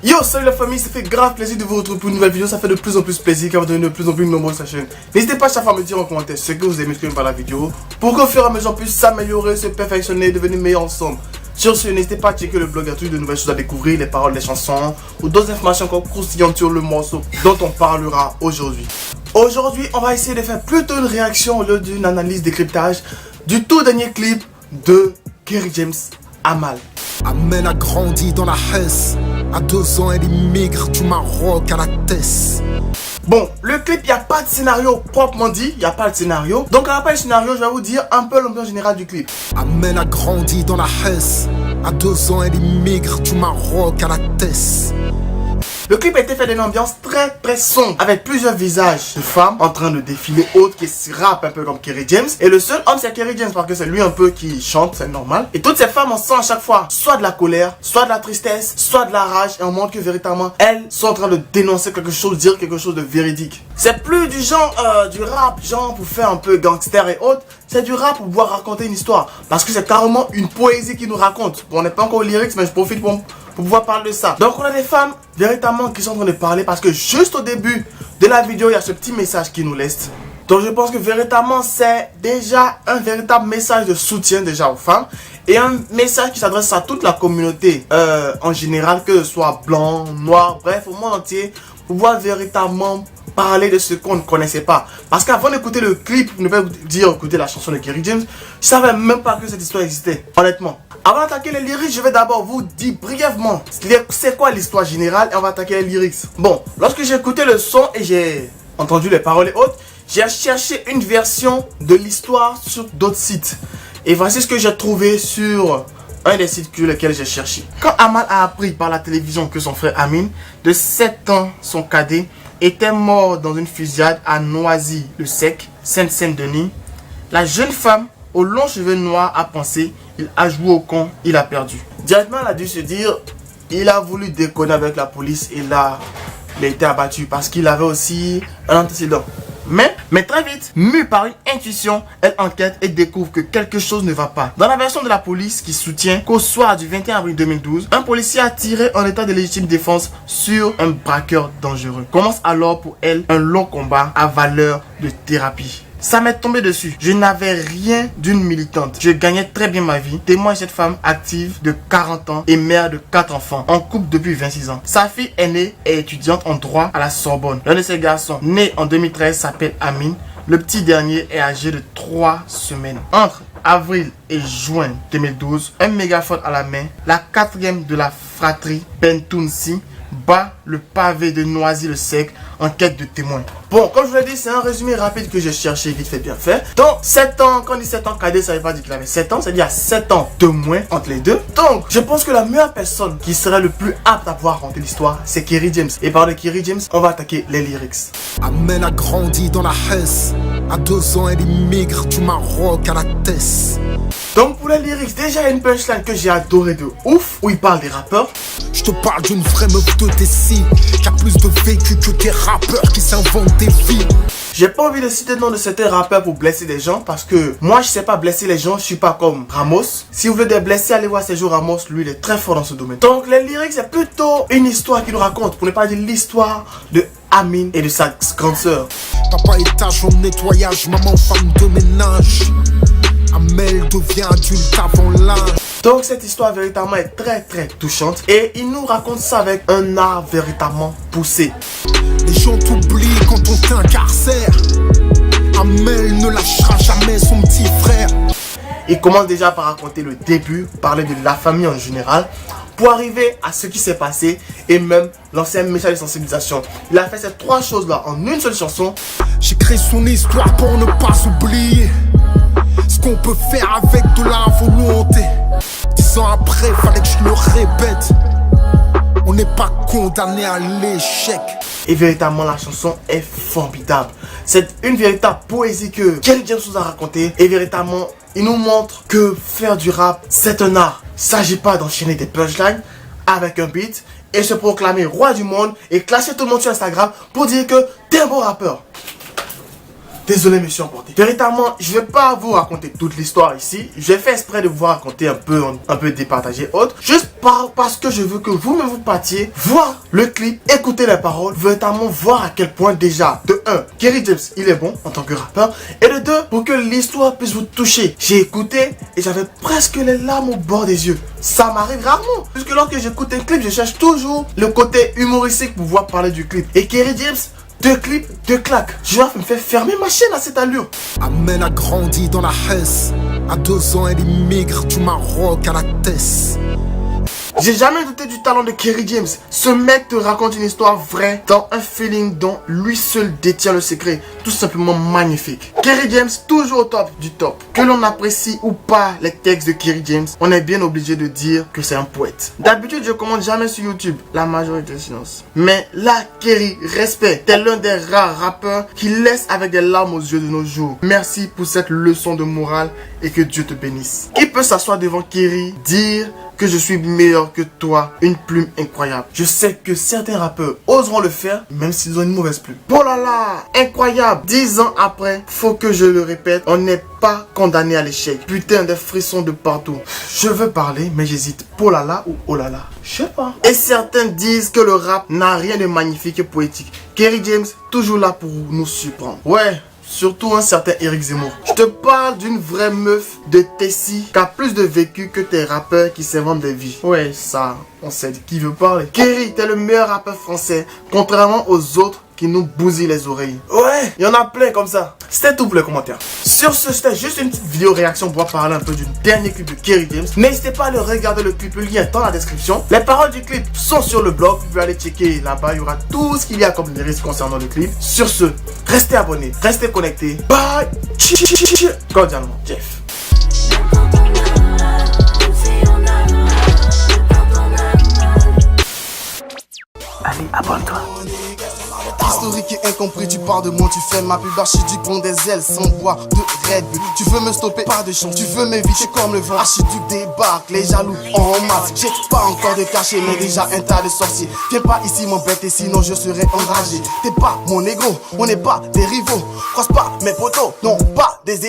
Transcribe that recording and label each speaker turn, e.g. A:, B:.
A: Yo, salut la famille, ça fait grave plaisir de vous retrouver pour une nouvelle vidéo. Ça fait de plus en plus plaisir car vous devenez de plus en plus nombreux sur la chaîne. N'hésitez pas à chaque fois à me dire en commentaire ce que vous aimez, ce que vous aimez par la vidéo, pour qu'au fur et à mesure on puisse s'améliorer, se perfectionner, devenir meilleurs ensemble. Sur ce, n'hésitez pas à checker le blog, il y a toujours de nouvelles choses à découvrir, les paroles des chansons ou d'autres informations encore croustillantes sur le morceau dont on parlera aujourd'hui. Aujourd'hui, on va essayer de faire plutôt une réaction au lieu d'une analyse décryptage du tout dernier clip de Kerry James, Amal.
B: Amel a grandi dans la Hesse. À 2 ans, elle immigre du Maroc à la Tess.
A: Bon, le clip, il n'y a pas de scénario proprement dit, il n'y a pas de scénario. Donc, après le scénario, je vais vous dire un peu l'ambiance générale du clip.
B: Amel a grandi dans la Hesse. À 2 ans, elle immigre du Maroc à la Tess.
A: Le clip a été fait d'une ambiance très sombre, avec plusieurs visages de femmes en train de défiler, autres qui se rappent un peu comme Kerry James. Et le seul homme c'est Kerry James parce que c'est lui un peu qui chante, c'est normal. Et toutes ces femmes on sent à chaque fois soit de la colère, soit de la tristesse, soit de la rage. Et on montre que véritablement elles sont en train de dénoncer quelque chose, dire quelque chose de véridique. C'est plus du genre du rap, genre pour faire un peu gangster et autres. C'est du rap pour pouvoir raconter une histoire. Parce que c'est carrément une poésie qui nous raconte. Bon, on n'est pas encore aux lyrics mais je profite pour pouvoir parler de ça. Donc on a des femmes véritablement qui sont en train de parler parce que juste au début de la vidéo il y a ce petit message qui nous laisse. Donc je pense que véritablement c'est déjà un véritable message de soutien déjà aux femmes et un message qui s'adresse à toute la communauté en général, que ce soit blanc, noir, bref au monde entier, pour pouvoir véritablement parler de ce qu'on ne connaissait pas. Parce qu'avant d'écouter le clip, ne pas dire écouter la chanson de Kerry James, je savais même pas que cette histoire existait, honnêtement. Avant d'attaquer les lyrics, je vais d'abord vous dire brièvement c'est quoi l'histoire générale et on va attaquer les lyrics. Bon, lorsque j'ai écouté le son et j'ai entendu les paroles et autres, j'ai cherché une version de l'histoire sur d'autres sites. Et voici ce que j'ai trouvé sur un des sites sur lesquels j'ai cherché. Quand Amal a appris par la télévision que son frère Amin, de 7 ans, son cadet, était mort dans une fusillade à Noisy-le-Sec, Seine-Saint-Denis, la jeune femme aux longs cheveux noirs a pensé, il a joué au con, il a perdu. Directement, elle a dû se dire, il a voulu déconner avec la police et là, il a été abattu parce qu'il avait aussi un antécédent. Mais très vite, mue par une intuition, elle enquête et découvre que quelque chose ne va pas. Dans la version de la police qui soutient qu'au soir du 21 avril 2012, un policier a tiré en état de légitime défense sur un braqueur dangereux. Commence alors pour elle un long combat à valeur de thérapie. Ça m'est tombé dessus. Je n'avais rien d'une militante. Je gagnais très bien ma vie. Témoigne cette femme active de 40 ans et mère de 4 enfants, en couple depuis 26 ans. Sa fille aînée est étudiante en droit à la Sorbonne. L'un de ses garçons, né en 2013, s'appelle Amin. Le petit dernier est âgé de 3 semaines. Entre avril et juin 2012, un mégaphone à la main, la 4e de la fratrie Bentounsi bat le pavé de Noisy-le-Sec en quête de témoins. Bon, comme je vous l'ai dit, c'est un résumé rapide que j'ai cherché, vite fait bien fait. Donc, 7 ans, quand on dit 7 ans cadet, ça veut pas dire qu'il avait 7 ans, c'est-à-dire 7 ans de moins entre les deux. Donc, je pense que la meilleure personne qui serait le plus apte à pouvoir raconter l'histoire, c'est Kerry James. Et par de Kerry James, on va attaquer les lyrics.
B: Amel a grandi dans la Hesse. À 2 ans, elle immigre du Maroc à la Tess.
A: Donc pour les lyrics, déjà il y a une punchline que j'ai adoré de ouf, où il parle des rappeurs.
B: Je te parle d'une vraie meuf de DC qui a plus de vécu que des rappeurs qui s'inventent des vies.
A: J'ai pas envie de citer le nom de certains rappeurs pour blesser des gens parce que moi je sais pas blesser les gens, je suis pas comme Ramos. Si vous voulez des blessés, allez voir Sergio Ramos, lui il est très fort dans ce domaine. Donc les lyrics c'est plutôt une histoire qu'il nous raconte, pour ne pas dire l'histoire de Amin et de sa grande sœur.
B: Papa étage en nettoyage, maman femme de ménage. Amel devient adulte avant l'âge.
A: Donc cette histoire véritablement est très touchante et il nous raconte ça avec un art véritablement poussé.
B: Les gens t'oublient quand on t'incarcère. Amel ne lâchera jamais son petit frère.
A: Il commence déjà par raconter le début, parler de la famille en général, pour arriver à ce qui s'est passé et même lancer un message de sensibilisation. Il a fait ces 3 choses-là en une seule chanson.
B: J'écris son histoire pour ne pas oublier ce qu'on peut faire avec de la volonté. 10 ans après, fallait que je le répète. On n'est pas condamné à l'échec.
A: Et véritablement, la chanson est formidable. C'est une véritable poésie que Kerry James nous a racontée. Et véritablement, il nous montre que faire du rap, c'est un art. Il ne s'agit pas d'enchaîner des punchlines avec un beat et se proclamer roi du monde et clasher tout le monde sur Instagram pour dire que t'es un bon rappeur. Désolé, monsieur emporté. Véritablement, je vais pas vous raconter toute l'histoire ici. Je vais faire exprès de vous raconter un peu départagé autre. Juste parce que je veux que vous-même vous partiez voir le clip, écouter les paroles, véritablement voir à quel point déjà, de 1, Kerry James, il est bon en tant que rappeur. Et de 2, pour que l'histoire puisse vous toucher. J'ai écouté et j'avais presque les larmes au bord des yeux. Ça m'arrive rarement. Puisque lorsque j'écoute un clip, je cherche toujours le côté humoristique pour pouvoir parler du clip. Et Kerry James, 2 clips, 2 claques. Je me fais fermer ma chaîne à cette allure.
B: Amen a grandi dans la Hesse. À 2 ans, elle immigre du Maroc à la Tesse.
A: J'ai jamais douté du talent de Kerry James. Ce mec te raconte une histoire vraie dans un feeling dont lui seul détient le secret. Tout simplement magnifique. Kerry James, toujours au top du top. Que l'on apprécie ou pas les textes de Kerry James, on est bien obligé de dire que c'est un poète. D'habitude, je commente jamais sur YouTube. La majorité silence. Mais là, Kerry, respect. T'es l'un des rares rappeurs qui laisse avec des larmes aux yeux de nos jours. Merci pour cette leçon de morale et que Dieu te bénisse. Qui peut s'asseoir devant Kerry, dire que je suis meilleur que toi, une plume incroyable. Je sais que certains rappeurs oseront le faire, même s'ils ont une mauvaise plume. Oh là là, incroyable. 10 ans après, faut que je le répète, on n'est pas condamné à l'échec. Putain, des frissons de partout. Je veux parler, mais j'hésite. Oh là là ou oh là là, je sais pas. Et certains disent que le rap n'a rien de magnifique et poétique. Kerry James, toujours là pour nous surprendre. Ouais. Surtout un certain Eric Zemmour. Je te parle d'une vraie meuf de Tessie qui a plus de vécu que tes rappeurs qui s'inventent des vies. Ouais, ça, on sait de qui veut parler. Kerry, t'es le meilleur rappeur français, contrairement aux autres qui nous bousillent les oreilles. Ouais, il y en a plein comme ça. C'était tout pour les commentaires. Sur ce, c'était juste une petite vidéo réaction pour parler un peu du dernier clip de Kerry James. N'hésitez pas à aller regarder le clip, le lien est dans la description. Les paroles du clip sont sur le blog, vous pouvez aller checker là-bas, il y aura tout ce qu'il y a comme lyrics concernant le clip. Sur ce, restez abonnés, restez connectés. Bye. Cordialement, Jeff. Allez, abonne-toi.
C: Historique et incompris, tu parles de moi, tu fais ma pub, archi du pont des ailes, sans bois de Red Bull. Tu veux me stopper, pas de chance, tu veux m'éviter comme le vent. Archiduc débarque, les jaloux en masse. J'ai pas encore de cachet, mais déjà un tas de sorciers. Viens pas ici m'embêter, sinon je serai enragé. T'es pas mon négro, on n'est pas des rivaux. Croise pas mes potos, non pas des